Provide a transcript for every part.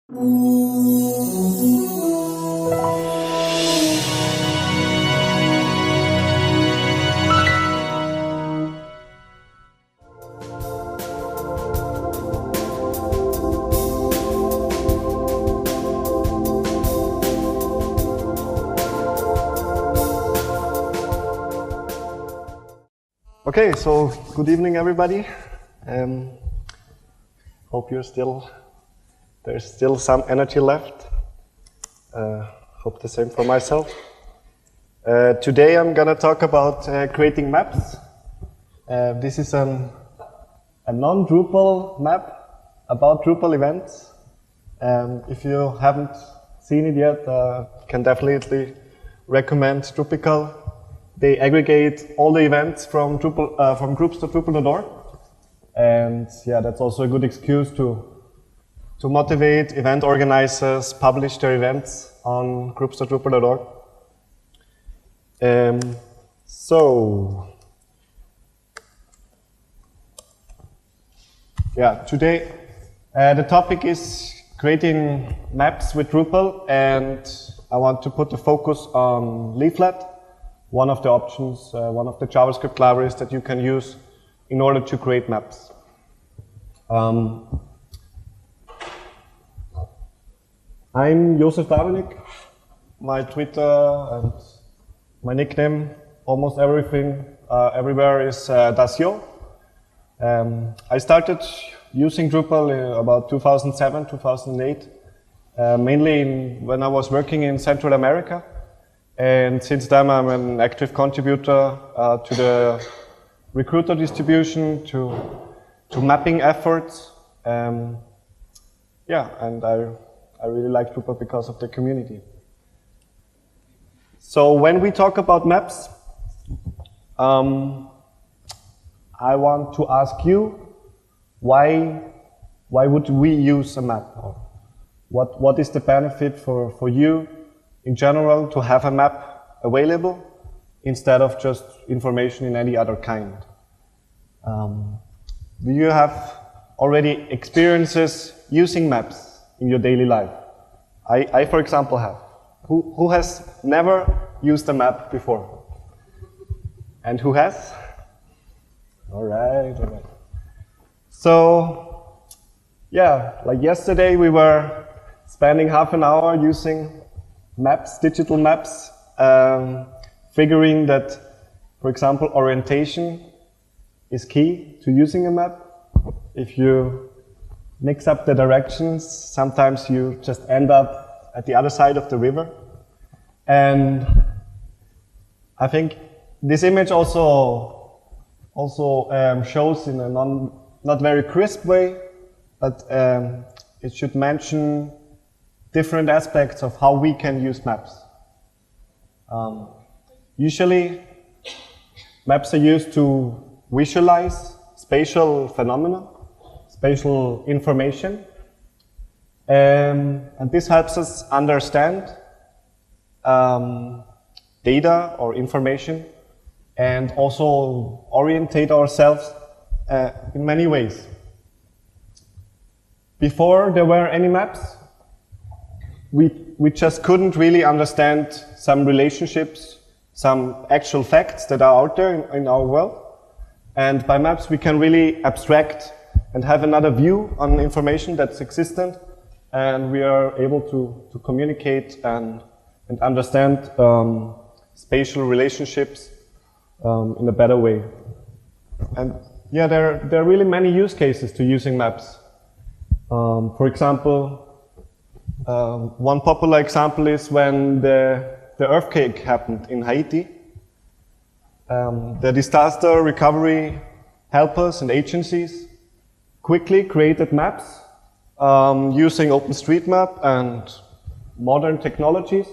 Okay, so good evening, everybody. Hope there's still some energy left. Hope the same for myself. Today I'm gonna talk about creating maps. This is a non-Drupal map about Drupal events. If you haven't seen it yet, can definitely recommend Drupal. They aggregate all the events from Drupal, from groups.drupal.org, and yeah, that's also a good excuse to motivate event organizers, publish their events on groups.drupal.org. So yeah, today the topic is creating maps with Drupal, and I want to put the focus on Leaflet. One of the options, one of the JavaScript libraries that you can use in order to create maps. I'm Josef Dabernig. My Twitter and my nickname, almost everything, everywhere is Dasio. I started using Drupal about 2007, 2008, mainly when I was working in Central America. And since then, I'm an active contributor to the recruiter distribution, to mapping efforts. Yeah, and I really like Drupal because of the community. So when we talk about maps, I want to ask you, why would we use a map? Or what is the benefit for you in general to have a map available instead of just information in any other kind? Do you have already experiences using maps in your daily life? I for example, have. Who has never used a map before? And who has? All right. So, yeah, like yesterday we were spending half an hour using maps, digital maps, figuring that, for example, orientation is key to using a map. If you mix up the directions, sometimes you just end up at the other side of the river. And I think this image also shows in a not very crisp way, but it should mention different aspects of how we can use maps. Usually, maps are used to visualize spatial phenomena, spatial information, and this helps us understand data or information, and also orientate ourselves in many ways. Before there were any maps, we just couldn't really understand some relationships, some actual facts that are out there in our world. And by maps we can really abstract and have another view on information that's existent, and we are able to communicate and understand spatial relationships in a better way. And yeah, there are really many use cases to using maps. For example, one popular example is when the earthquake happened in Haiti. The disaster recovery helpers and agencies quickly created maps using OpenStreetMap and modern technologies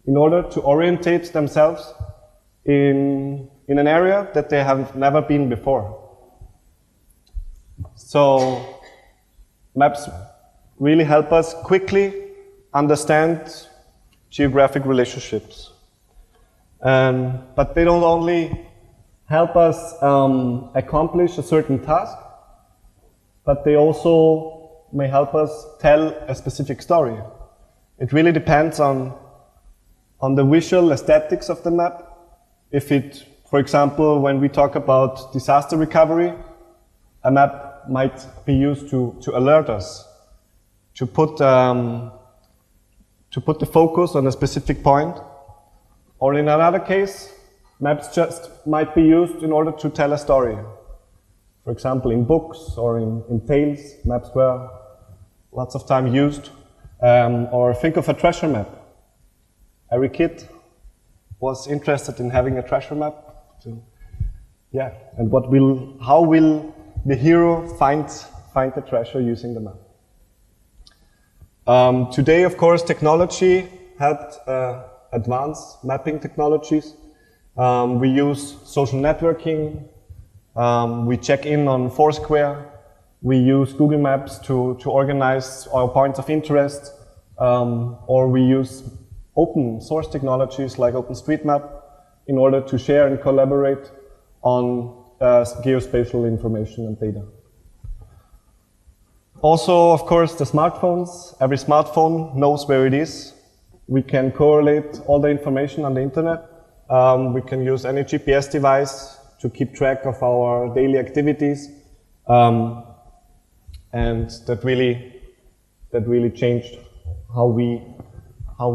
in order to orientate themselves in an area that they have never been before. So maps really help us quickly understand geographic relationships. But they don't only help us accomplish a certain task, but they also may help us tell a specific story. It really depends on the visual aesthetics of the map. If it, for example, when we talk about disaster recovery, a map might be used to alert us, to put the focus on a specific point. Or in another case, maps just might be used in order to tell a story. For example, in books or in tales, maps were lots of time used. Or think of a treasure map. Every kid was interested in having a treasure map. Yeah, and how will the hero find the treasure using the map? Today, of course, technology helped advance mapping technologies. We use social networking. We check in on Foursquare. We use Google Maps to organize our points of interest. Or we use open source technologies like OpenStreetMap in order to share and collaborate on geospatial information and data. Also, of course, the smartphones. Every smartphone knows where it is. We can correlate all the information on the internet. We can use any GPS device to keep track of our daily activities. And that really changed how we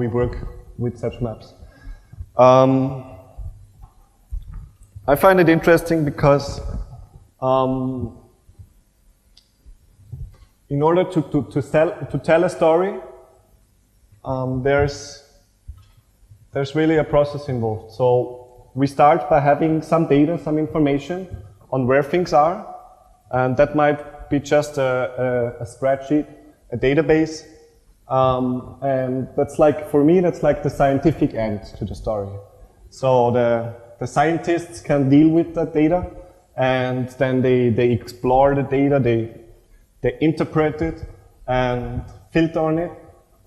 work with such maps. I find it interesting because in order to tell a story, there's really a process involved. So we start by having some data, some information on where things are, and that might be just a spreadsheet, a database, and that's like, for me, that's like the scientific end to the story. So the scientists can deal with that data, and then they explore the data, they interpret it and filter on it.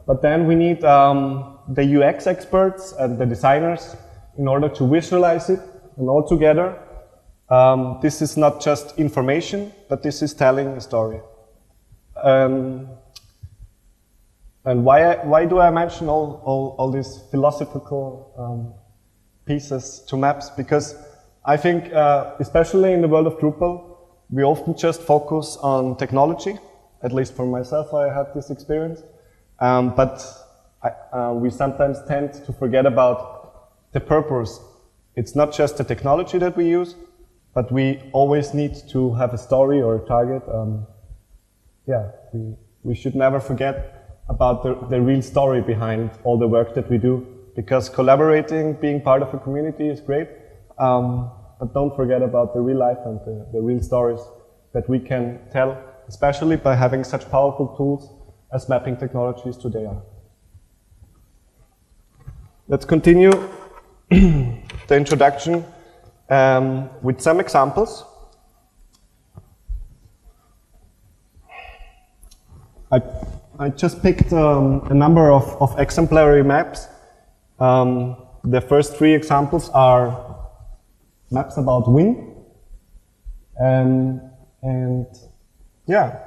But then we need the UX experts and the designers in order to visualize it, and all together, this is not just information, but this is telling a story. And why do I mention all these philosophical pieces to maps? Because I think, especially in the world of Drupal, we often just focus on technology. At least for myself, I had this experience. But we sometimes tend to forget about the purpose. It's not just the technology that we use, but we always need to have a story or a target. We should never forget about the real story behind all the work that we do, because collaborating, being part of a community is great, but don't forget about the real life and the real stories that we can tell, especially by having such powerful tools as mapping technologies today are. Let's continue the introduction with some examples. I just picked a number of exemplary maps. The first three examples are maps about wind. And yeah,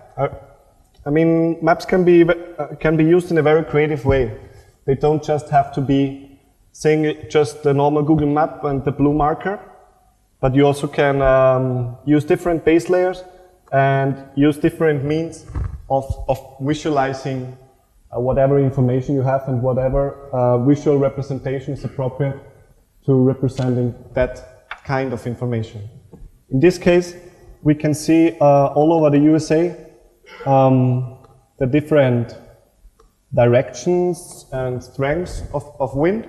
I mean, maps can be used in a very creative way. They don't just have to be saying just the normal Google map and the blue marker, but you also can use different base layers and use different means of visualizing whatever information you have and whatever visual representation is appropriate to representing that kind of information. In this case, we can see all over the USA the different directions and strengths of wind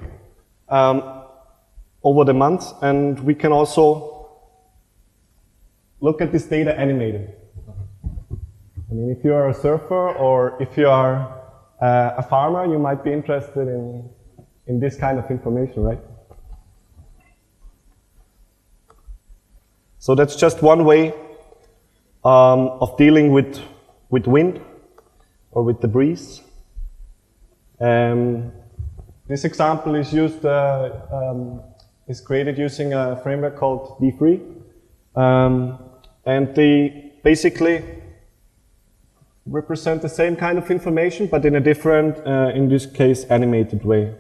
over the months, and we can also look at this data animated. I mean, if you are a surfer or if you are a farmer, you might be interested in this kind of information, right? So that's just one way of dealing with wind or with the breeze. This example is created using a framework called D3, and they basically represent the same kind of information, but in a different, in this case, animated way.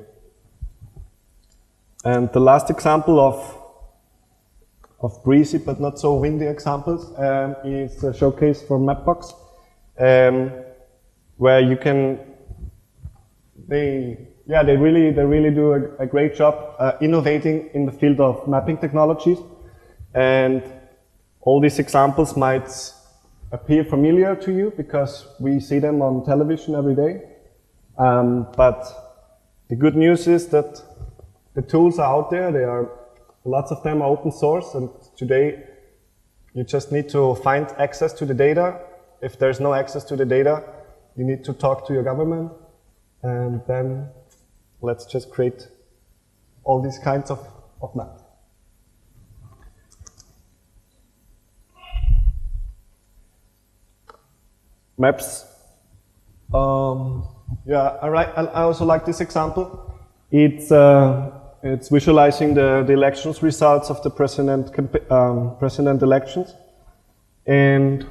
And the last example of breezy but not so windy examples is a showcase from Mapbox, where you can, they really do a great job innovating in the field of mapping technologies. And all these examples might appear familiar to you because we see them on television every day. But the good news is that the tools are out there. Lots of them are open source, and today you just need to find access to the data. If there's no access to the data, you need to talk to your government, and then let's just create all these kinds of maps. Maps. I also like this example. It's visualizing the elections results of the president elections, and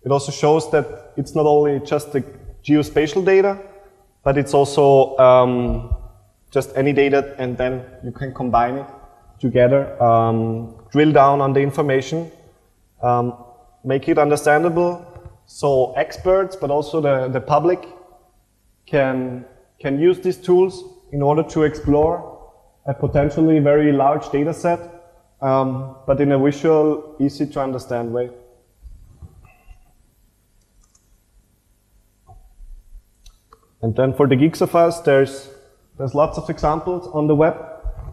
it also shows that it's not only just the geospatial data, but it's also just any data, and then you can combine it together, drill down on the information, make it understandable, so experts, but also the public can use these tools in order to explore a potentially very large data set, but in a visual, easy to understand way. And then for the geeks of us, there's lots of examples on the web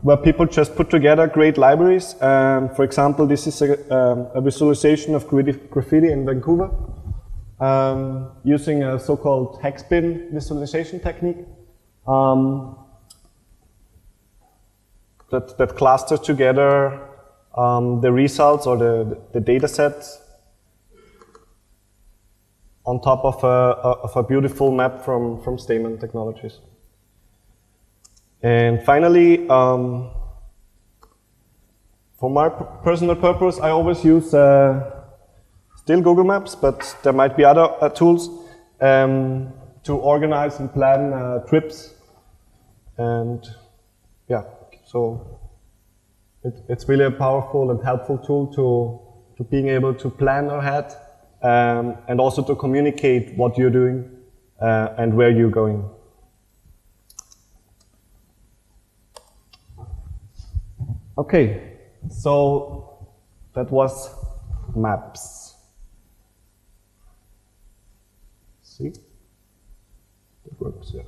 where people just put together great libraries. For example, this is a visualization of graffiti in Vancouver using a so-called hex bin visualization technique. That clusters together the results or the data sets on top of a beautiful map from Stamen Technologies. And finally, for my personal purpose, I always use still Google Maps, but there might be other tools to organize and plan trips. And yeah, so it's really a powerful and helpful tool to being able to plan ahead and also to communicate what you're doing and where you're going. Okay, so that was maps. See? It works, yeah.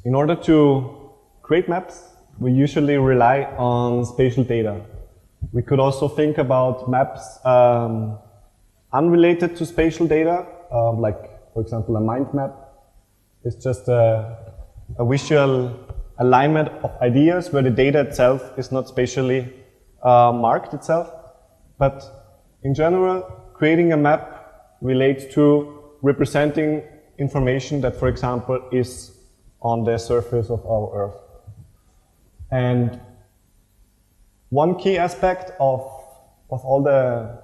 In order to create maps, we usually rely on spatial data. We could also think about maps unrelated to spatial data, like, for example, a mind map. It's just a visual alignment of ideas where the data itself is not spatially marked itself. But in general, creating a map relates to representing information that, for example, is on the surface of our Earth. And one key aspect of all the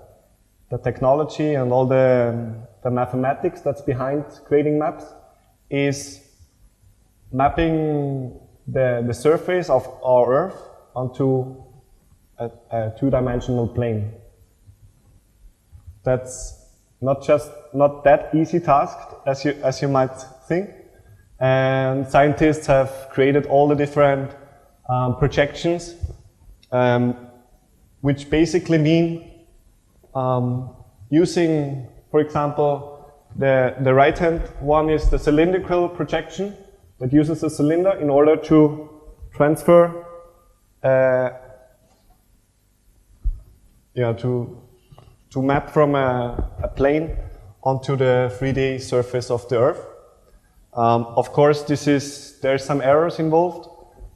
technology and all the mathematics that's behind creating maps is mapping the surface of our Earth onto a two-dimensional plane. That's not that easy task as you might think. And scientists have created all the different projections, which basically mean using, for example, the right-hand one is the cylindrical projection that uses a cylinder in order to transfer, to map from a plane onto the 3D surface of the Earth. Of course, there's some errors involved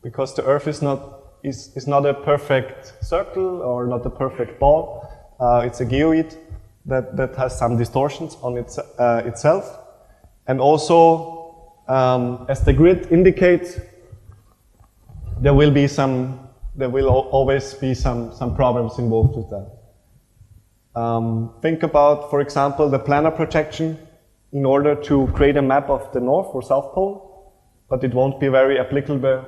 because the Earth is not a perfect circle or not a perfect ball. It's a geoid that has some distortions on itself, and also as the grid indicates, there will always be some problems involved with that. Think about, for example, the planar projection in order to create a map of the North or South Pole, but it won't be very applicable,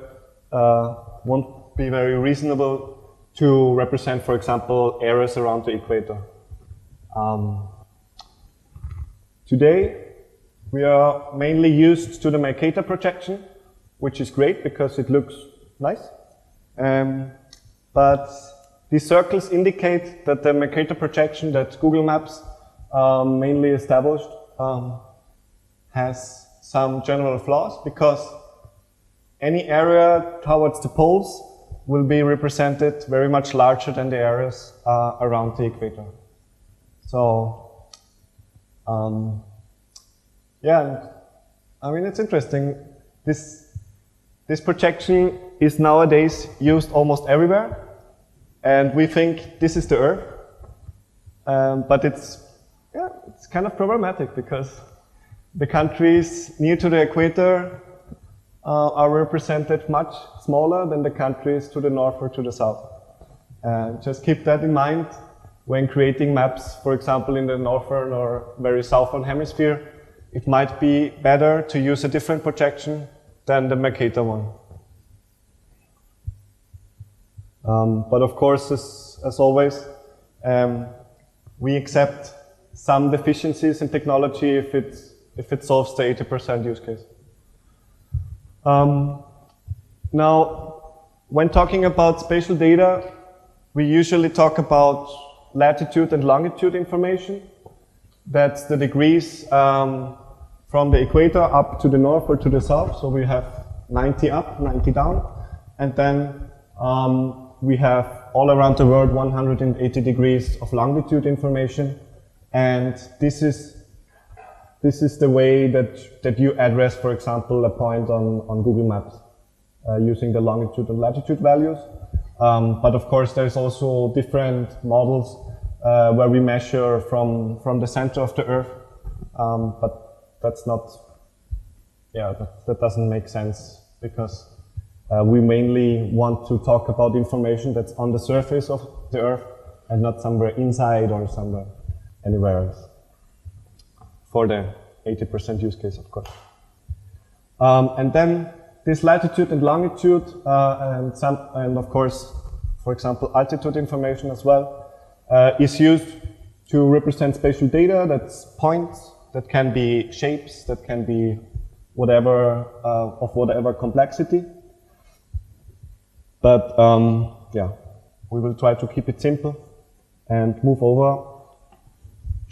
won't be very reasonable to represent, for example, areas around the equator. Today, we are mainly used to the Mercator projection, which is great because it looks nice. But these circles indicate that the Mercator projection that Google Maps mainly established has some general flaws, because any area towards the poles will be represented very much larger than the areas around the equator. So, yeah, I mean, it's interesting. This projection is nowadays used almost everywhere, and we think this is the Earth, but it's kind of problematic, because the countries near to the equator are represented much smaller than the countries to the north or to the south. Just keep that in mind when creating maps, for example, in the northern or very southern hemisphere. It might be better to use a different projection than the Mercator one. But of course, as always, we accept some deficiencies in technology if it solves the 80% use case. Now, when talking about spatial data, we usually talk about latitude and longitude information. That's the degrees from the equator up to the north or to the south. So we have 90 up, 90 down, and then we have all around the world 180 degrees of longitude information. And this is the way that you address, for example, a point on Google Maps using the longitude and latitude values. But of course, there's also different models where we measure from the center of the Earth. But that's not, that doesn't make sense, because we mainly want to talk about information that's on the surface of the Earth and not somewhere inside or somewhere anywhere else, for the 80% use case, of course. And then this latitude and longitude and of course, for example, altitude information as well, is used to represent spatial data. That's points, that can be shapes, that can be whatever, of whatever complexity. But yeah, we will try to keep it simple and move over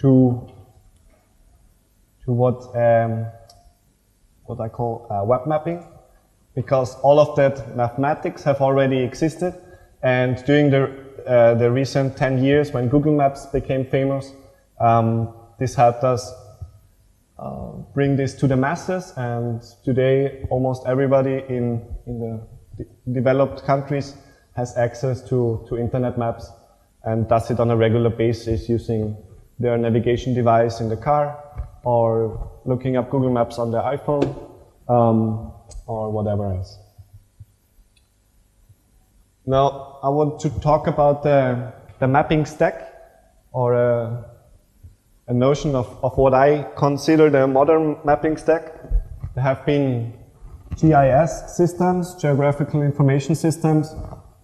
to what I call web mapping, because all of that mathematics have already existed, and during the recent 10 years when Google Maps became famous, this helped us bring this to the masses, and today almost everybody in the developed countries has access to internet maps and does it on a regular basis using their navigation device in the car, or looking up Google Maps on their iPhone, or whatever else. Now, I want to talk about the mapping stack, or a notion of what I consider the modern mapping stack. There have been GIS systems, geographical information systems,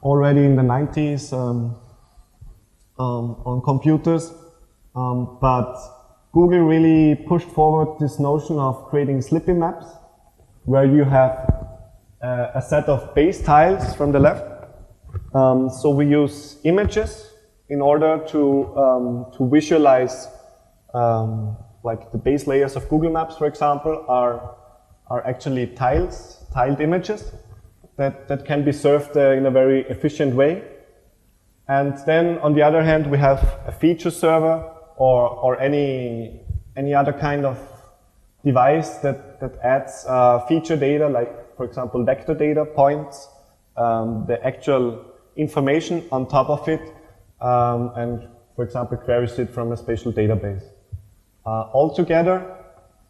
already in the 90s on computers, but Google really pushed forward this notion of creating slippy maps, where you have a set of base tiles from the left. So we use images in order to visualize, like the base layers of Google Maps, for example, are actually tiled images that can be served in a very efficient way. And then on the other hand, we have a feature server or any other kind of device that adds feature data, like for example vector data, points, the actual information on top of it, and for example queries it from a spatial database. Altogether,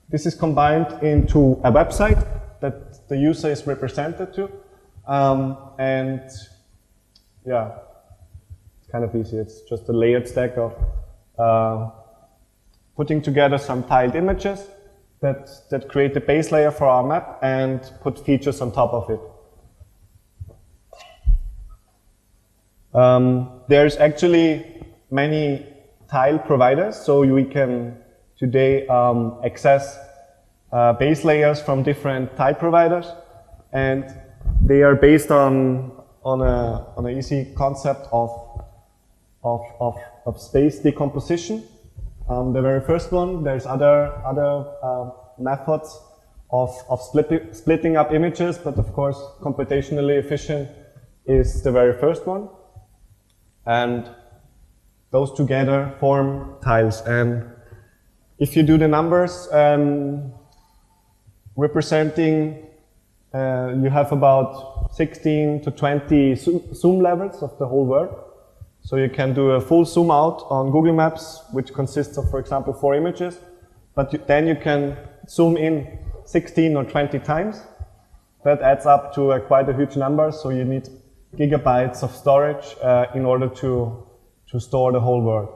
this is combined into a website that the user is represented to, and yeah, it's kind of easy. It's just a layered stack of putting together some tiled images that create the base layer for our map and put features on top of it. There's actually many tile providers, so we can today access base layers from different tile providers, and they are based on an easy concept of space decomposition. The very first one. There's other methods of splitting up images, but of course computationally efficient is the very first one. And those together form tiles. And if you do the numbers, representing, you have about 16 to 20 zoom levels of the whole world. So you can do a full zoom out on Google Maps, which consists of, for example, 4 images. But then you can zoom in 16 or 20 times. That adds up to quite a huge number, so you need gigabytes of storage in order to store the whole world.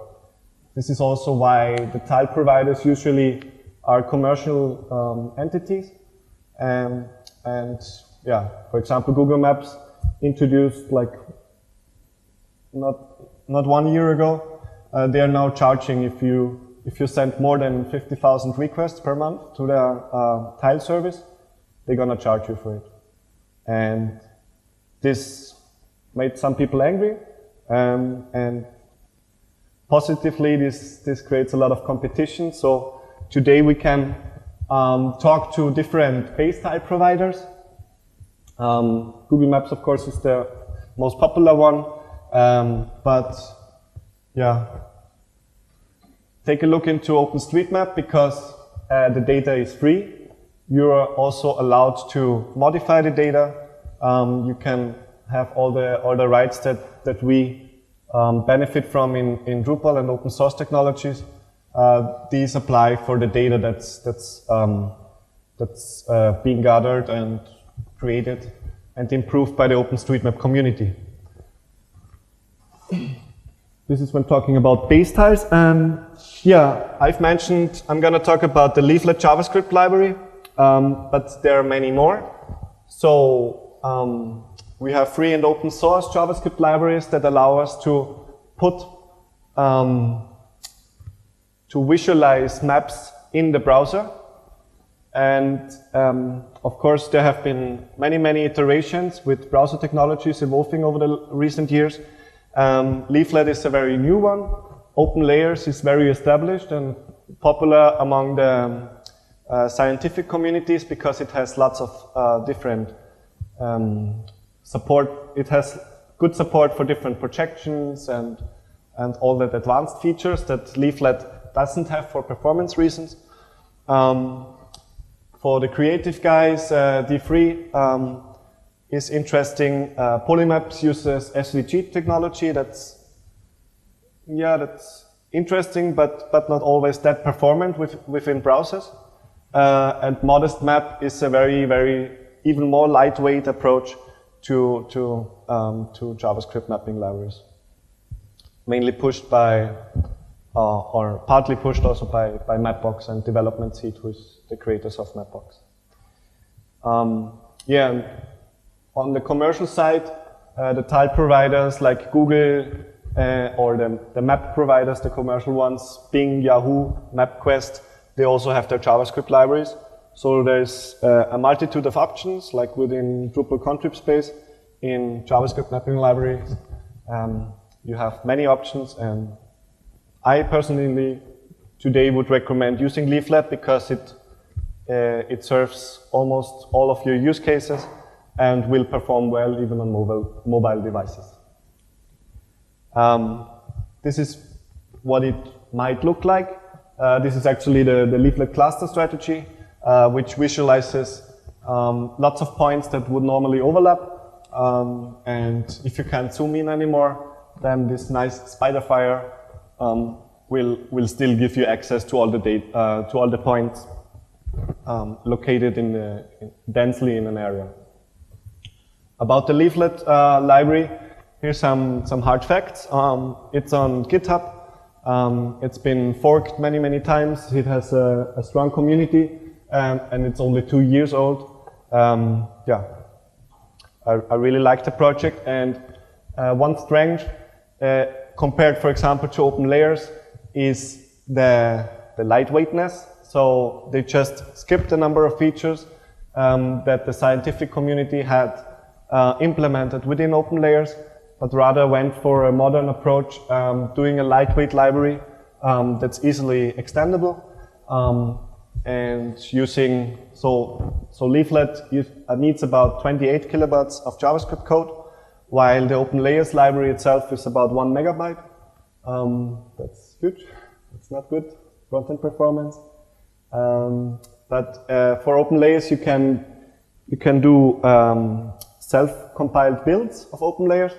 This is also why the tile providers usually are commercial entities. And yeah, for example, Google Maps introduced, like, not 1 year ago, they are now charging if you send more than 50,000 requests per month to their tile service, they're gonna charge you for it. And this made some people angry, and positively this creates a lot of competition. So today we can talk to different base tile providers. Google Maps, of course, is the most popular one. But yeah, take a look into OpenStreetMap, because the data is free. You are also allowed to modify the data. You can have all the rights that we benefit from in Drupal and open source technologies. These apply for the data that's being gathered and created and improved by the OpenStreetMap community. This is when talking about base tiles. Yeah, I've mentioned I'm going to talk about the Leaflet JavaScript library, but there are many more. So we have free and open source JavaScript libraries that allow us to put to visualize maps in the browser. And of course, there have been many iterations with browser technologies evolving over the recent years. Leaflet is a very new one. OpenLayers is very established and popular among the scientific communities because it has lots of different support. It has good support for different projections and all that advanced features that Leaflet doesn't have for performance reasons. For the creative guys, D3 is interesting. Polymaps uses SVG technology. That's interesting, but not always that performant within browsers. And Modest Map is a very even more lightweight approach to JavaScript mapping libraries, mainly pushed by or partly pushed also by Mapbox and Development Seed, who is the creators of Mapbox. Yeah, and on the commercial side, the tile providers like Google or the map providers, the commercial ones, Bing, Yahoo, MapQuest, they also have their JavaScript libraries. So there's a multitude of options, like within Drupal contrib space in JavaScript mapping libraries. You have many options, and I personally today would recommend using Leaflet because it serves almost all of your use cases and will perform well even on mobile devices. This is what it might look like. This is actually the Leaflet cluster strategy, which visualizes lots of points that would normally overlap. And if you can't zoom in anymore, then this nice spider fire will still give you access to all the data, to all the points located densely in an area. About the Leaflet library, here's some hard facts. It's on GitHub. It's been forked many, many times. It has a strong community, and it's only 2 years old. Yeah, I really like the project, and one strength compared, for example, to open layers is the lightweightness. So they just skipped a number of features that the scientific community had implemented within open layers, but rather went for a modern approach, doing a lightweight library that's easily extendable, and using, so Leaflet needs about 28 kilobytes of JavaScript code, while the open layers library itself is about 1 megabyte. That's huge. It's not good front-end performance. But for open layers, you can do self-compiled builds of open layers.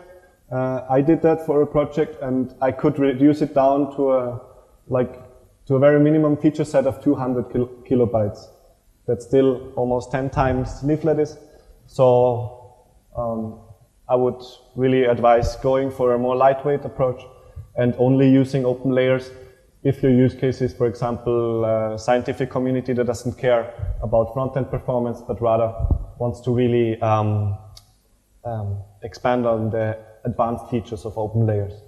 I did that for a project, and I could reduce it down to a very minimum feature set of 200 kilobytes. That's still almost 10 times Leaflet is. So I would really advise going for a more lightweight approach and only using open layers if your use case is, for example, a scientific community that doesn't care about front-end performance, but rather wants to really expand on the advanced features of open layers.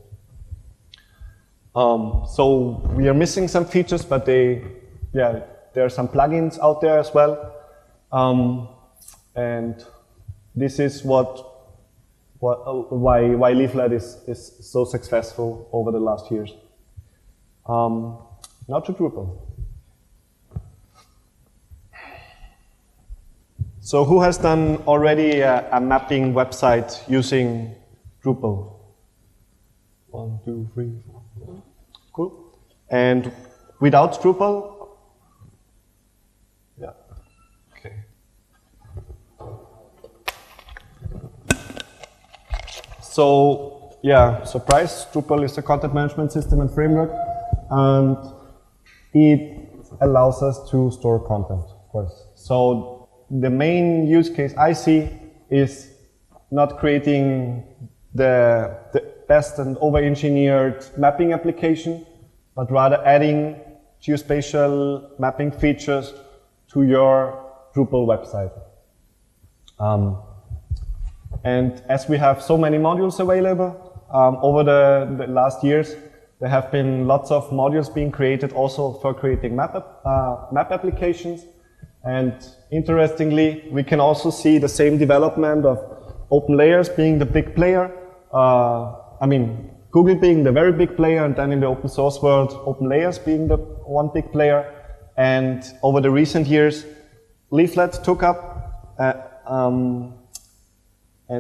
So we are missing some features, but there are some plugins out there as well. And this is why Leaflet is so successful over the last years. Now to Drupal. So who has done already a mapping website using Drupal? 1, 2, 3, 4. Cool. And without Drupal? Yeah. Okay. So, yeah, surprise, Drupal is a content management system and framework, and it allows us to store content, of course. So the main use case I see is not creating the best and over-engineered mapping application, but rather adding geospatial mapping features to your Drupal website. And as we have so many modules available, over the last years, there have been lots of modules being created also for creating map applications. And interestingly, we can also see the same development of open layers being the big player. I mean, Google being the very big player, and then in the open source world, open layers being the one big player. And over the recent years, Leaflet took up, and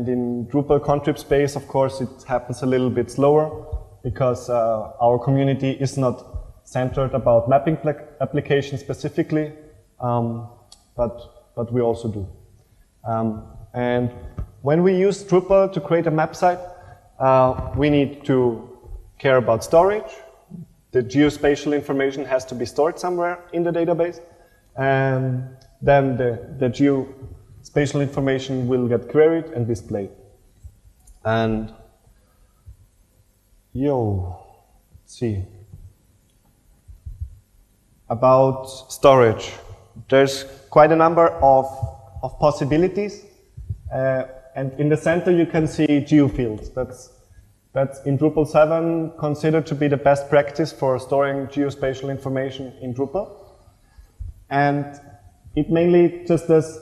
in Drupal contrib space, of course, it happens a little bit slower because our community is not centered about mapping applications specifically, but we also do. And when we use Drupal to create a map site, we need to care about storage. The geospatial information has to be stored somewhere in the database, and then the geospatial information will get queried and displayed. And let's see. About storage, there's quite a number of possibilities. And in the center you can see geofields. That's in Drupal 7 considered to be the best practice for storing geospatial information in Drupal. And it mainly just does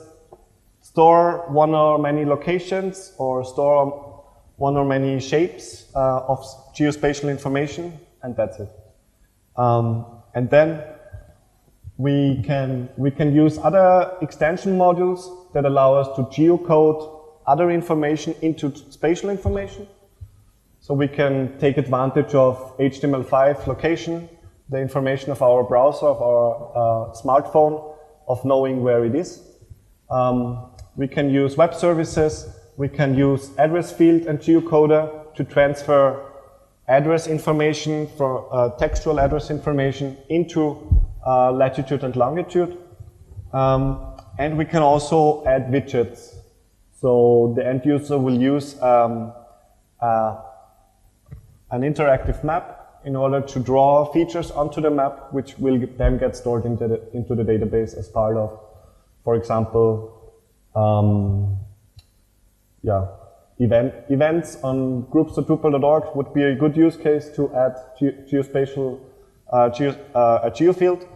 store one or many locations or store one or many shapes of geospatial information, and that's it. And then we can use other extension modules that allow us to geocode other information into spatial information. So we can take advantage of HTML5 location, the information of our browser, of our smartphone, of knowing where it is. We can use web services. We can use address field and geocoder to transfer address information for textual address information into latitude and longitude. And we can also add widgets. So the end user will use an interactive map in order to draw features onto the map, which will then get stored into the database as part of, for example, events on groups.drupal.org would be a good use case to add geospatial a geofield,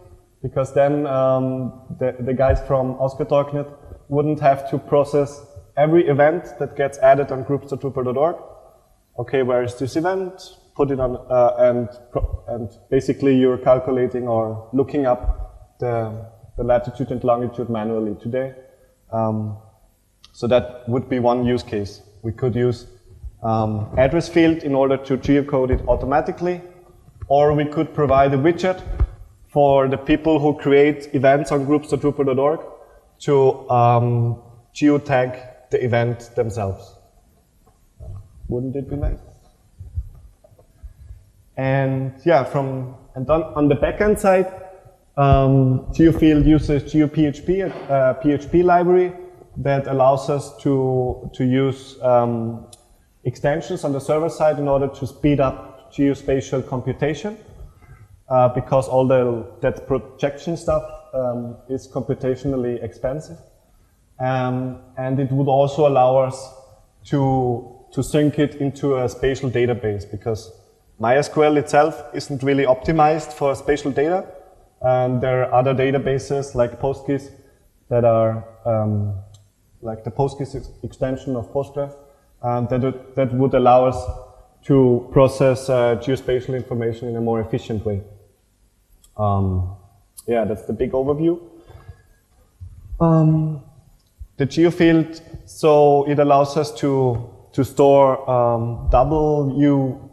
because then the guys from Ausgetrocknet wouldn't have to process every event that gets added on groups.drupal.org. Okay, where is this event? Put it on, and basically you're calculating or looking up the latitude and longitude manually today. So that would be one use case. We could use address field in order to geocode it automatically, or we could provide a widget for the people who create events on groups.drupal.org to geotag the event themselves. Wouldn't it be nice? And yeah, on the backend side, GeoField uses GeoPHP, a PHP library that allows us to use extensions on the server side in order to speed up geospatial computation, because all that projection stuff is computationally expensive. And it would also allow us to sync it into a spatial database, because MySQL itself isn't really optimized for spatial data. And there are other databases like PostGIS that are like the PostGIS extension of Postgres that would allow us to process geospatial information in a more efficient way. Yeah, that's the big overview. The geofield, so it allows us to store WKT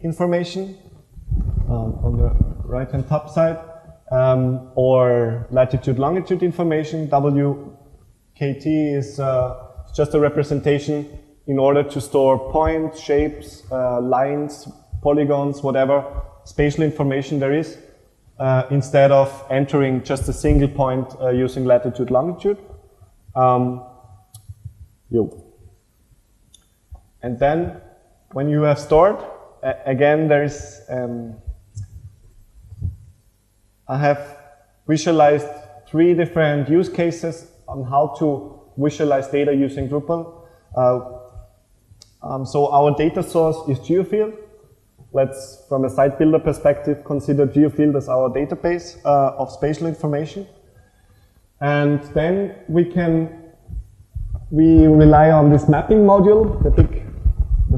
information on the right-hand top side, or latitude-longitude information. WKT is just a representation in order to store points, shapes, lines, polygons, whatever spatial information there is, instead of entering just a single point using latitude-longitude. And then, when you have stored, again, there is, I have visualized 3 different use cases on how to visualize data using Drupal. So our data source is GeoField. Let's, from a site builder perspective, consider GeoField as our database of spatial information. And then we rely on this mapping module, the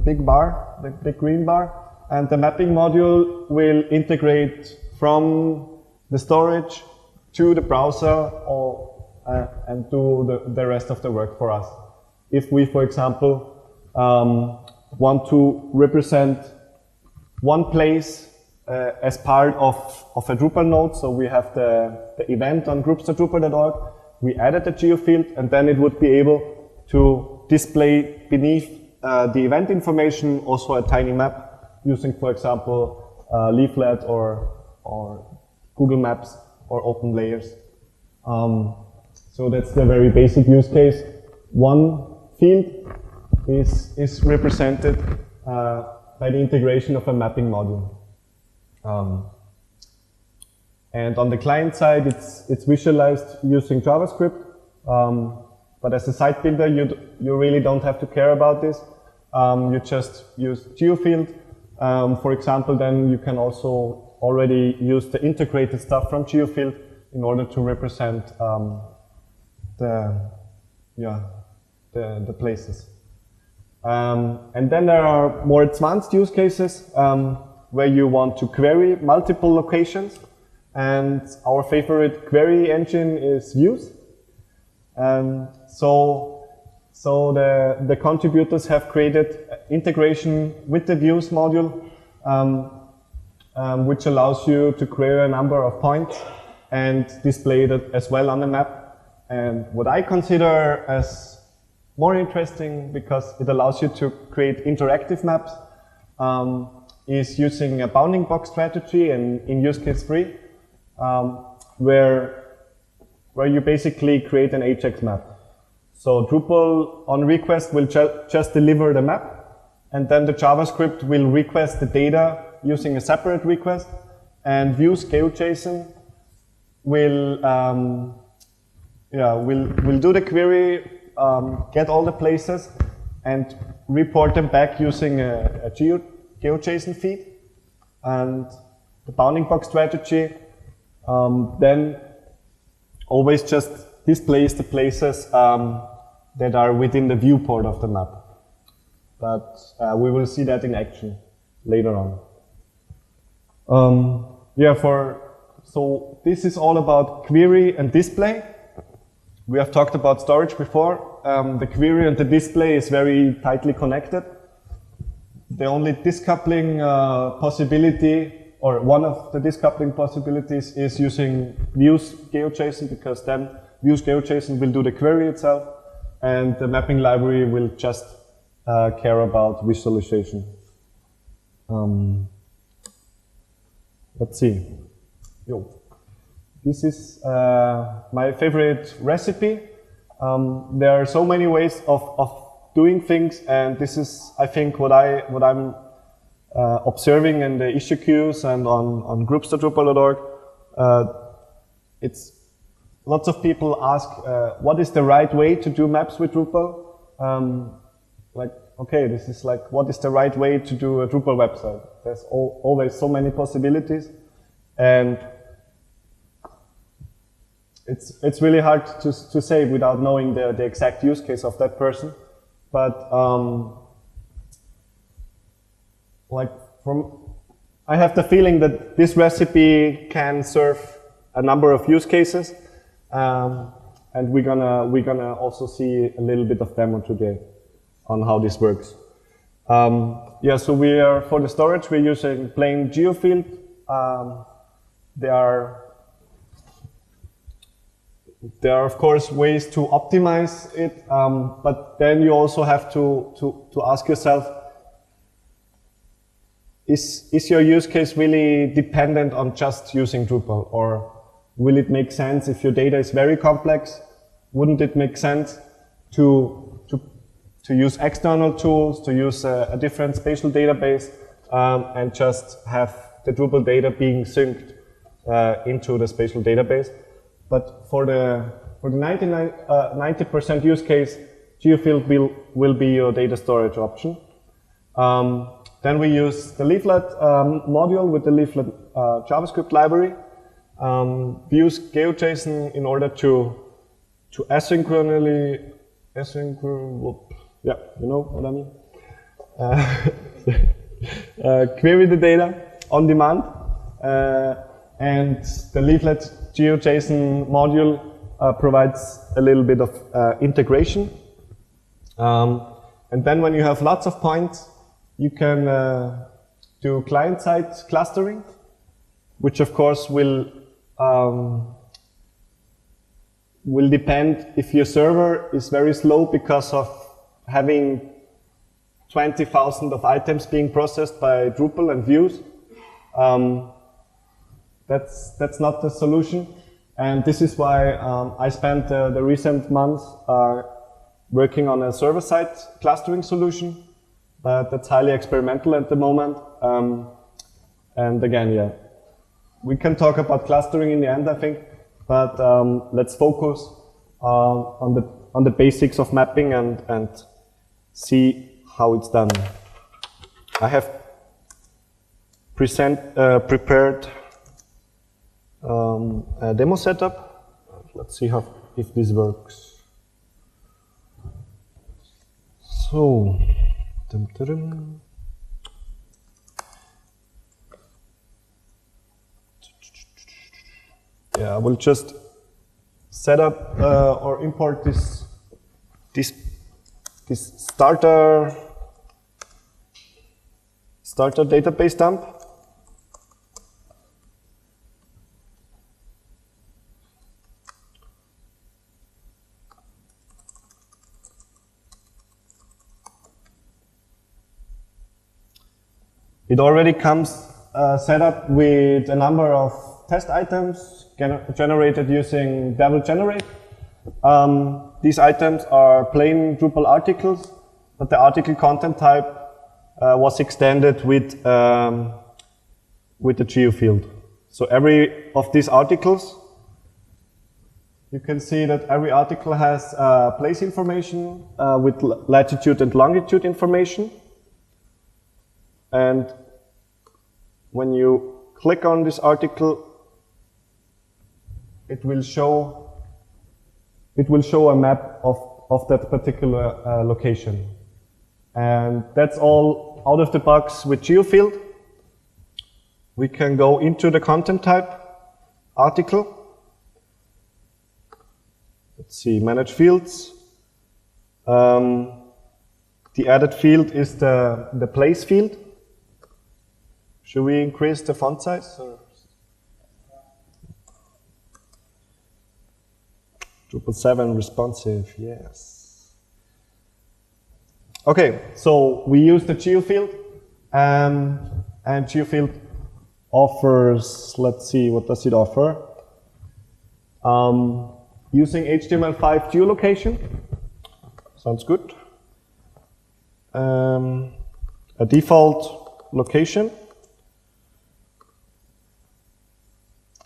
big bar, the big green bar, and the mapping module will integrate from the storage to the browser and do the rest of the work for us. If we, for example, want to represent one place as part of a Drupal node, so we have the event on groups.drupal.org, we added a geofield, and then it would be able to display beneath the event information also a tiny map using, for example, Leaflet or Google Maps or open layers. So that's the very basic use case. One field is represented by the integration of a mapping module. And on the client side, it's visualized using JavaScript. But as a site builder, you really don't have to care about this. You just use GeoField. For example, then you can also already use the integrated stuff from GeoField in order to represent the places. And then there are more advanced use cases where you want to query multiple locations. And our favorite query engine is Views. So the contributors have created integration with the Views module, which allows you to query a number of points and display it as well on the map. And what I consider as more interesting, because it allows you to create interactive maps, is using a bounding box strategy in use case 3, where you basically create an Ajax map. So Drupal on request will just deliver the map, and then the JavaScript will request the data using a separate request, and views GeoJSON will do the query, get all the places, and report them back using a GeoJSON feed. And the bounding box strategy then always just displays the places that are within the viewport of the map. But we will see that in action later on. So this is all about query and display. We have talked about storage before. The query and the display is very tightly connected. The only discoupling possibility, or one of the discoupling possibilities, is using views GeoJSON, because then views GeoJSON will do the query itself, and the mapping library will just care about visualization. Let's see. This is my favorite recipe. There are so many ways of doing things, and this is, I think, what I'm observing in the issue queues and on groups.drupal.org. It's lots of people ask, what is the right way to do maps with Drupal? Like, okay, this is like, what is the right way to do a Drupal website? There's always so many possibilities, and it's really hard to say without knowing the exact use case of that person. But I have the feeling that this recipe can serve a number of use cases, and we're gonna also see a little bit of demo today on how this works. So we are, for the storage, we're using plain geofield. There are of course ways to optimize it, but then you also have to ask yourself, is your use case really dependent on just using Drupal, or will it make sense if your data is very complex? Wouldn't it make sense to use external tools, to use a different spatial database, and just have the Drupal data being synced into the spatial database? But for the 90% use case, geofield will be your data storage option. Then we use the Leaflet module with the Leaflet JavaScript library. We use GeoJSON in order to asynchronously, yeah, you know what I mean? Query the data on demand, and the Leaflet GeoJSON module provides a little bit of integration. And then when you have lots of points, you can do client-side clustering, which of course will depend if your server is very slow because of having 20,000 of items being processed by Drupal and views. That's not the solution, and this is why I spent the recent months working on a server-side clustering solution, but that's highly experimental at the moment. And again, yeah, we can talk about clustering in the end, I think, but let's focus on the basics of mapping and see how it's done. I have prepared a demo setup. Let's see if this works. So, yeah, I will just set up or import this starter database dump. It already comes set up with a number of test items generated using Devil Generate. These items are plain Drupal articles, but the article content type was extended with with the geo field. So every of these articles, you can see that every article has place information with latitude and longitude information. And when you click on this article, it will show a map of that particular location. And that's all out of the box with GeoField. We can go into the content type, article. Let's see, manage fields. The added field is the place field. Should we increase the font size? Or? Drupal 7 responsive, yes. Okay, so we use the GeoField, and GeoField offers, let's see, what does it offer? Using HTML5 geolocation, sounds good. A default location.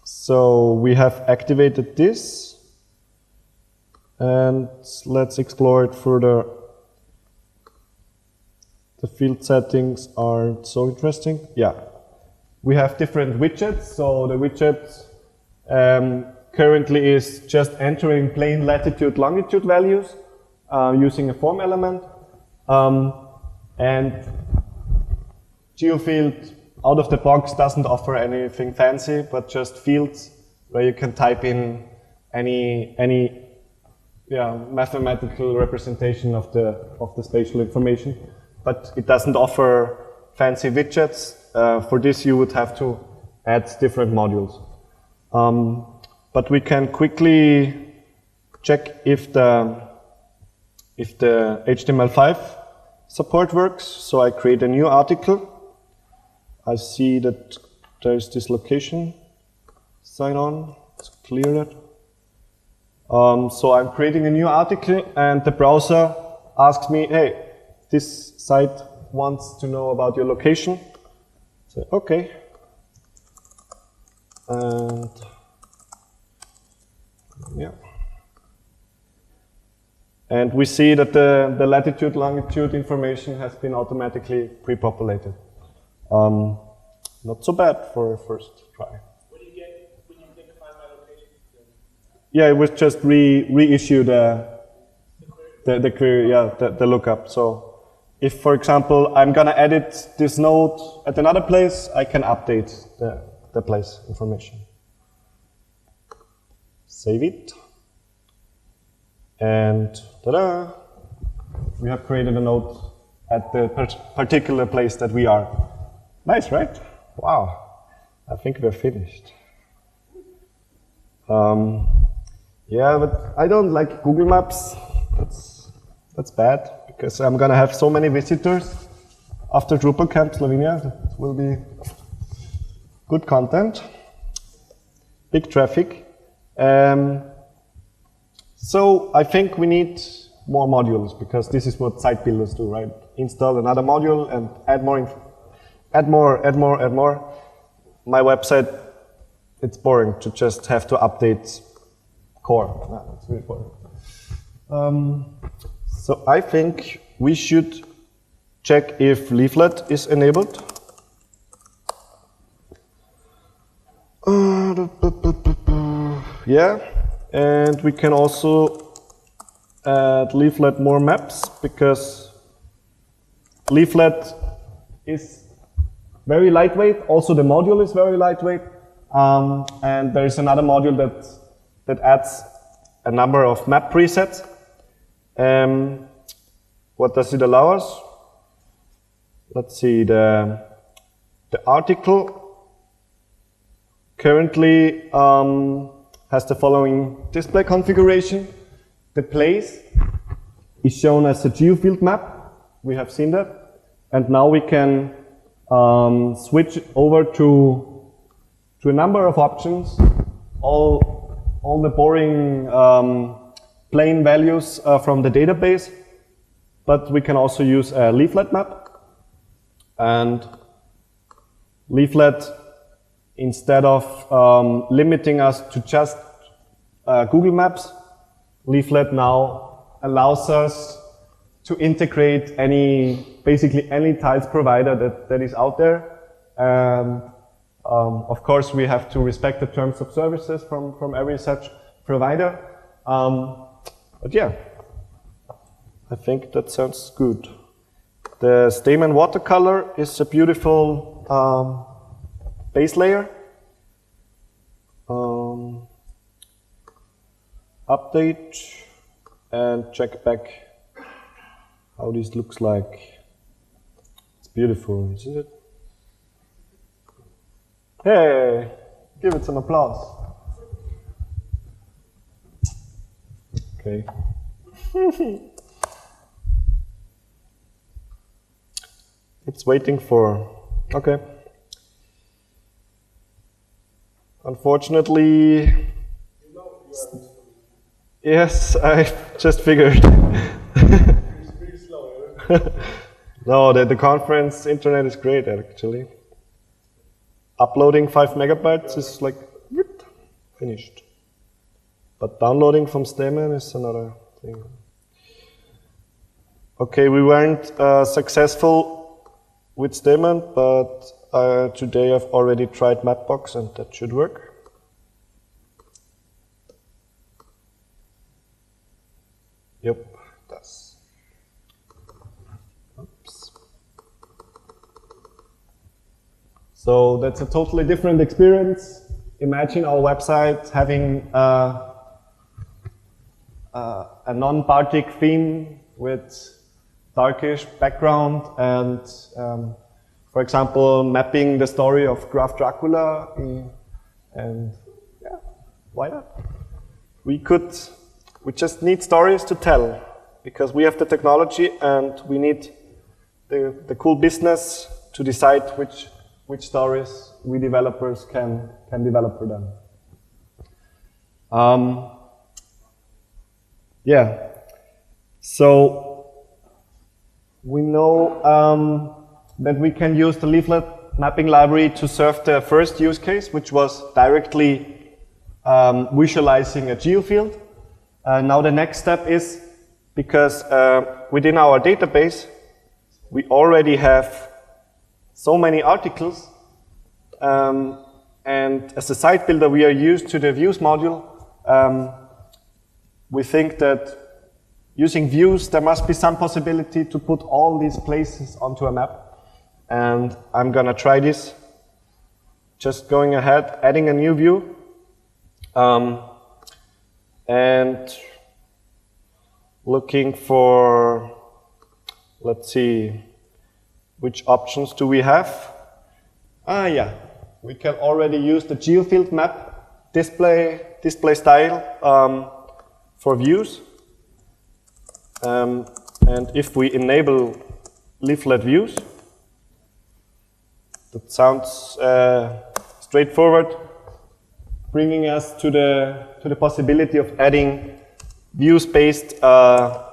So we have activated this. And let's explore it further. The field settings aren't so interesting. Yeah, we have different widgets. So the widget currently is just entering plain latitude, longitude values using a form element. And GeoField out of the box doesn't offer anything fancy, but just fields where you can type in any mathematical representation of the spatial information, but it doesn't offer fancy widgets. For this, you would have to add different modules. But we can quickly check if the HTML5 support works. So I create a new article. I see that there's this location. Sign on. Let's clear that. So I'm creating a new article, and the browser asks me, hey, this site wants to know about your location. So, okay. And yeah. And we see that the latitude, longitude information has been automatically pre-populated. Not so bad for a first try. What do you get when you click Find My Location? Yeah, it was just reissue the query, yeah, the lookup. So if, for example, I'm going to edit this node at another place, I can update the place information. Save it. And ta-da! We have created a node at the particular place that we are. Nice, right? Wow. I think we're finished. Yeah, but I don't like Google Maps. That's bad, because I'm going to have so many visitors after Drupal Camp Slovenia. That will be good content, big traffic. So I think we need more modules, because this is what site builders do, right? Install another module and add more, add more. My website, it's boring to just have to update core. It's really boring. So I think we should check if Leaflet is enabled. Yeah, and we can also add Leaflet more maps, because Leaflet is very lightweight. Also, the module is very lightweight, and there is another module that adds a number of map presets. What does it allow us? Let's see, the article currently has the following display configuration. The place is shown as a geofield map. We have seen that. And now we can switch over to a number of options. All the boring plain values from the database, but we can also use a leaflet map. And leaflet instead of limiting us to just Google Maps, Leaflet now allows us to integrate basically any tiles provider that is out there. And of course, we have to respect the terms of services from every such provider. But yeah, I think that sounds good. The Stamen watercolor is a beautiful base layer. Update and check back how this looks like. It's beautiful, isn't it? Hey, give it some applause. Okay. It's waiting for, okay. Unfortunately, yes, I just figured. It's pretty slow. No, the conference internet is great actually. Uploading 5 megabytes is like, whoop, finished. But downloading from Stamen is another thing. Okay, we weren't successful with Stamen, but today I've already tried Mapbox and that should work. Yep, it does. Oops. So that's a totally different experience. Imagine our website having a non-Bartik theme with darkish background and, for example, mapping the story of Graf Dracula. And yeah, why not? We just need stories to tell because we have the technology and we need the cool business to decide which stories we developers can develop for them. Yeah, so we know that we can use the Leaflet mapping library to serve the first use case, which was directly visualizing a geofield. Now the next step is, because within our database, we already have so many articles, and as a site builder, we are used to the views module. We think that using views, there must be some possibility to put all these places onto a map. And I'm gonna try this. Just going ahead, adding a new view. And looking for, let's see, which options do we have? Yeah, we can already use the geofield map display style for views. And if we enable Leaflet views, that sounds straightforward, bringing us to the possibility of adding views-based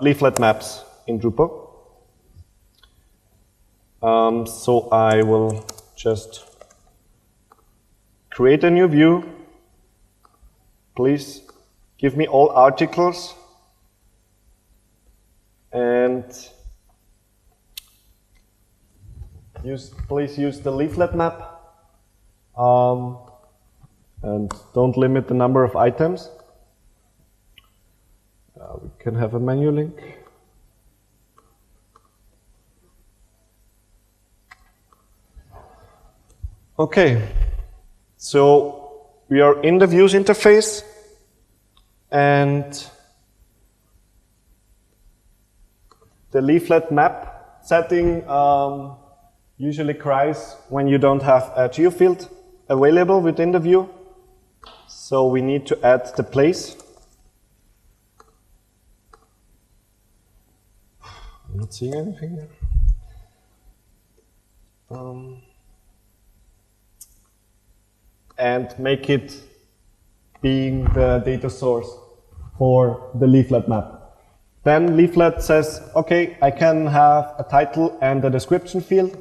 Leaflet maps in Drupal. So I will just create a new view. Please give me all articles and please use the Leaflet map and don't limit the number of items. We can have a menu link. Okay, so we are in the views interface and the Leaflet map setting usually cries when you don't have a geofield available within the view. So we need to add the place. I'm not seeing anything here. And make it being the data source for the Leaflet map. Then Leaflet says, okay, I can have a title and a description field.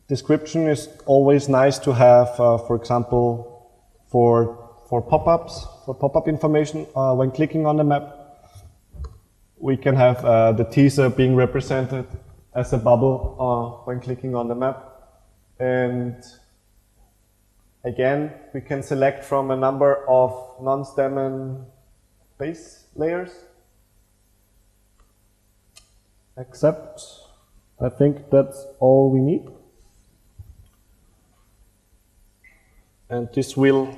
description is always nice to have, for example, for pop-ups, for pop-up information when clicking on the map. We can have the teaser being represented as a bubble when clicking on the map. And again, we can select from a number of non-stem and base layers. Except, I think that's all we need. And this will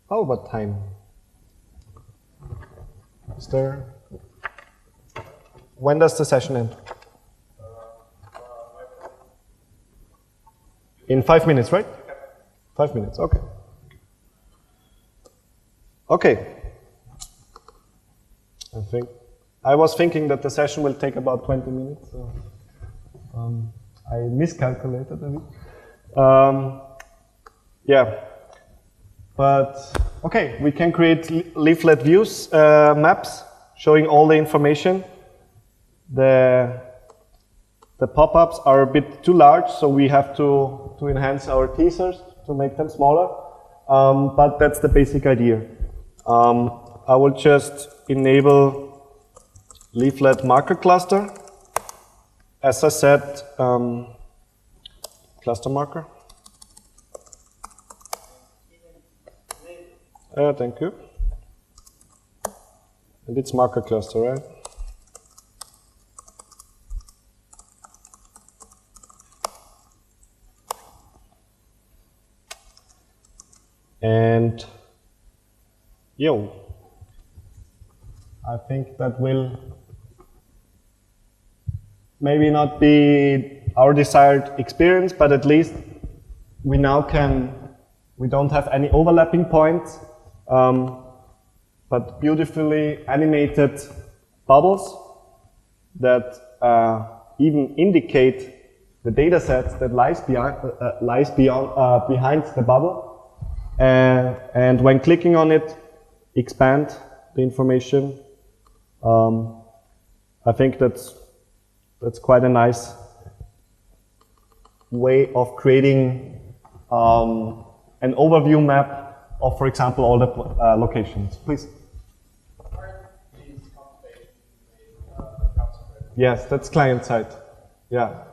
how about time? Is there? When does the session end? In 5 minutes, right? 5 minutes, okay. Okay. I was thinking that the session will take about 20 minutes. So, I miscalculated a bit. Yeah. But, okay, we can create leaflet views, maps, showing all the information. The pop-ups are a bit too large, so we have to enhance our teasers to make them smaller. But that's the basic idea. I will just enable leaflet marker cluster. As I said, cluster marker. Thank you. And it's marker cluster, right? And I think that will maybe not be our desired experience, but at least we don't have any overlapping points. But beautifully animated bubbles that even indicate the data set that lies behind the bubble. And when clicking on it, expand the information. I think that's quite a nice way of creating an overview map of, for example, all the locations. Please. Yes, that's client side. Yeah.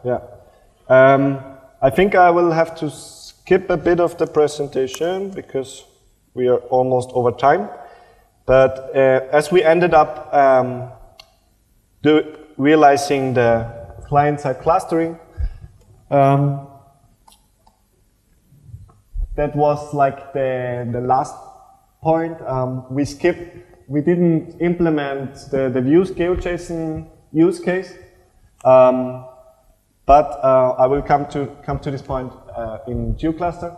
I think I will have to skip a bit of the presentation because we are almost over time. But as we ended up realizing the client-side clustering, that was like the last point. We didn't implement the views GeoJSON use case, but I will come to this point in GeoCluster.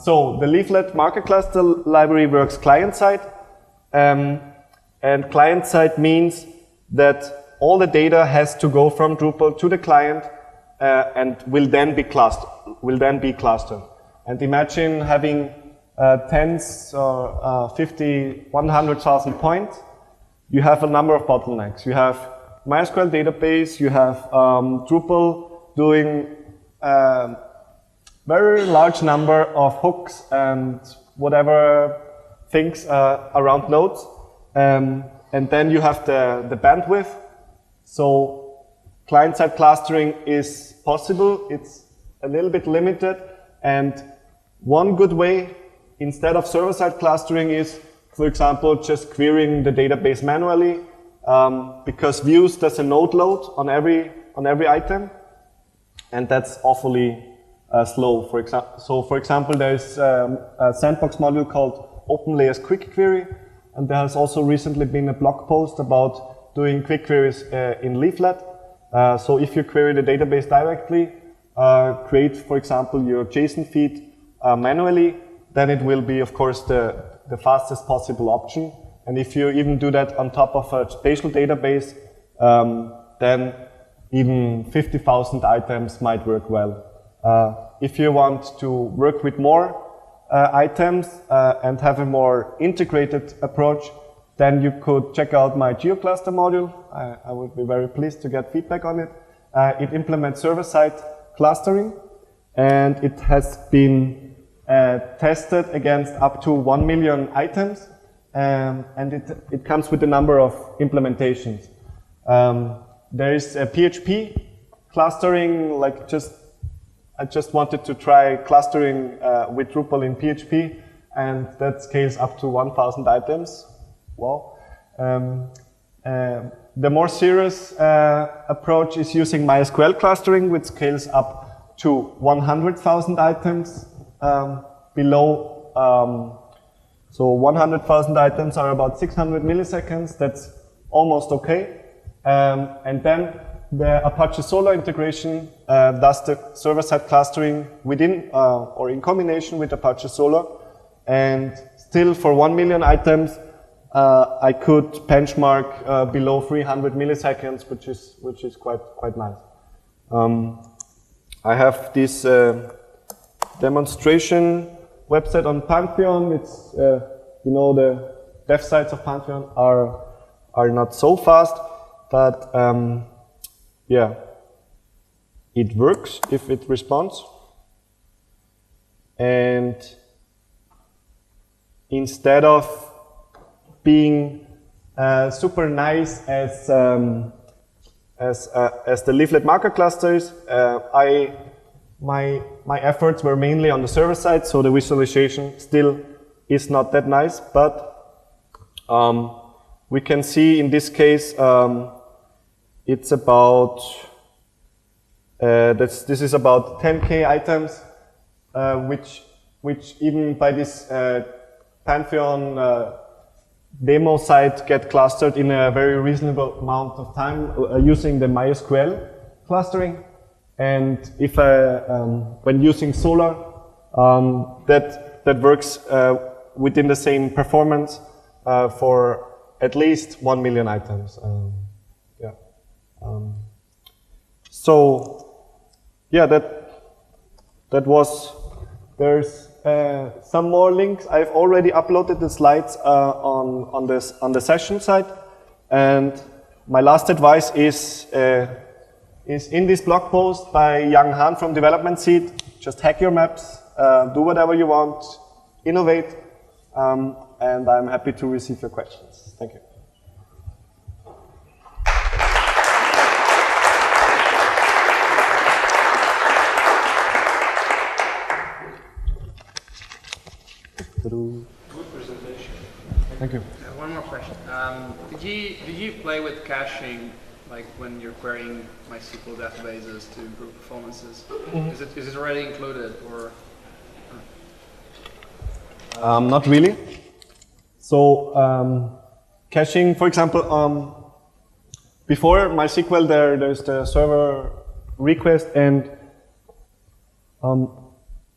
So the leaflet marker cluster library works client-side, and client-side means that all the data has to go from Drupal to the client and will then be clustered. And imagine having tens or 50, 100,000 points. You have a number of bottlenecks. You have MySQL database, you have Drupal doing very large number of hooks and whatever things around nodes. And then you have the bandwidth. So client-side clustering is possible. It's a little bit limited. And one good way, instead of server-side clustering, is, for example, just querying the database manually, because views does a node load on every item, and that's awfully slow. For example, there's a sandbox module called OpenLayers Quick Query, and there has also recently been a blog post about doing quick queries in Leaflet. So if you query the database directly, create, for example, your JSON feed manually, then it will be, of course, the fastest possible option. And if you even do that on top of a spatial database, then even 50,000 items might work well. If you want to work with more items and have a more integrated approach, then you could check out my GeoCluster module. I would be very pleased to get feedback on it. It implements server-side clustering, and it has been tested against up to 1 million items, and it comes with a number of implementations. There is a PHP clustering, like I just wanted to try clustering with Drupal in PHP, and that scales up to 1,000 items. Wow. The more serious approach is using MySQL clustering, which scales up to 100,000 items below. So 100,000 items are about 600 milliseconds. That's almost okay. And then the Apache Solr integration does the server-side clustering within or in combination with Apache Solr. And still for 1 million items, I could benchmark below 300 milliseconds, which is quite nice. I have this demonstration website on Pantheon. It's the dev sites of Pantheon are not so fast, but yeah, it works if it responds. And instead of being super nice as the Leaflet marker clusters, my efforts were mainly on the server side, so the visualization still is not that nice. But we can see in this case it's about this is about 10K items, which even by this Pantheon demo site get clustered in a very reasonable amount of time using the MySQL clustering. And if when using Solr, that works within the same performance for at least 1 million items. So yeah, that was. There's some more links. I've already uploaded the slides on the session site, and my last advice is in this blog post by Young Han from Development Seed. Just hack your maps, do whatever you want, innovate, and I'm happy to receive your questions. Thank you. Good presentation. Thank you. One more question. Did you play with caching, like when you're querying MySQL databases to improve performances? Mm-hmm. Is it already included, or? Not really. So caching, for example, before MySQL, there's the server request, and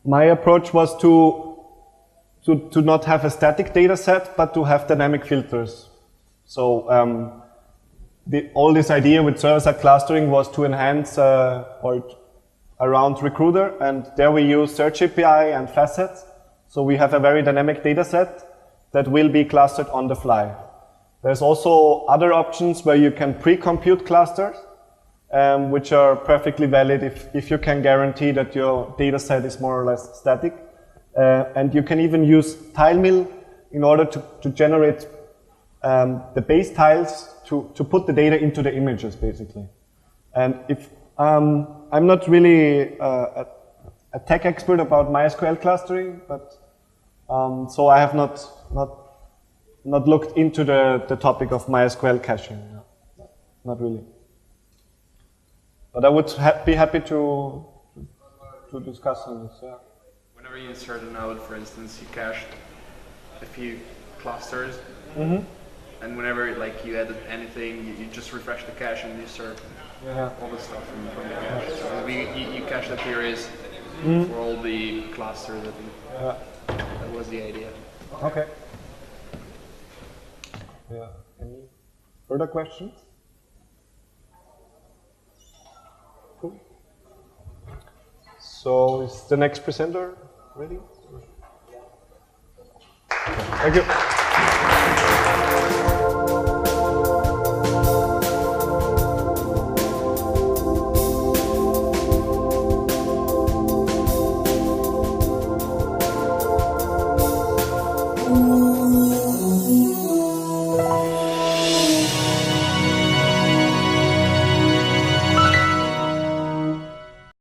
my approach was to not have a static data set, but to have dynamic filters. So all this idea with server-side clustering was to enhance or around Recruiter, and there we use Search API and facets. So we have a very dynamic data set that will be clustered on the fly. There's also other options where you can pre-compute clusters, which are perfectly valid if you can guarantee that your data set is more or less static. And you can even use TileMill in order to generate the base tiles to put the data into the images, basically. And if I'm not really a tech expert about MySQL clustering, but so I have not looked into the topic of MySQL caching. No, not really. But I would be happy to discuss on this. Yeah. Whenever you insert a node, for instance, you cached a few clusters, and whenever you added anything, you just refresh the cache and you insert all the stuff from the cache. So you cache the queries for all the clusters. That was the idea. Okay. Yeah. Any further questions? Cool. So is the next presenter ready? Thank you. Bye.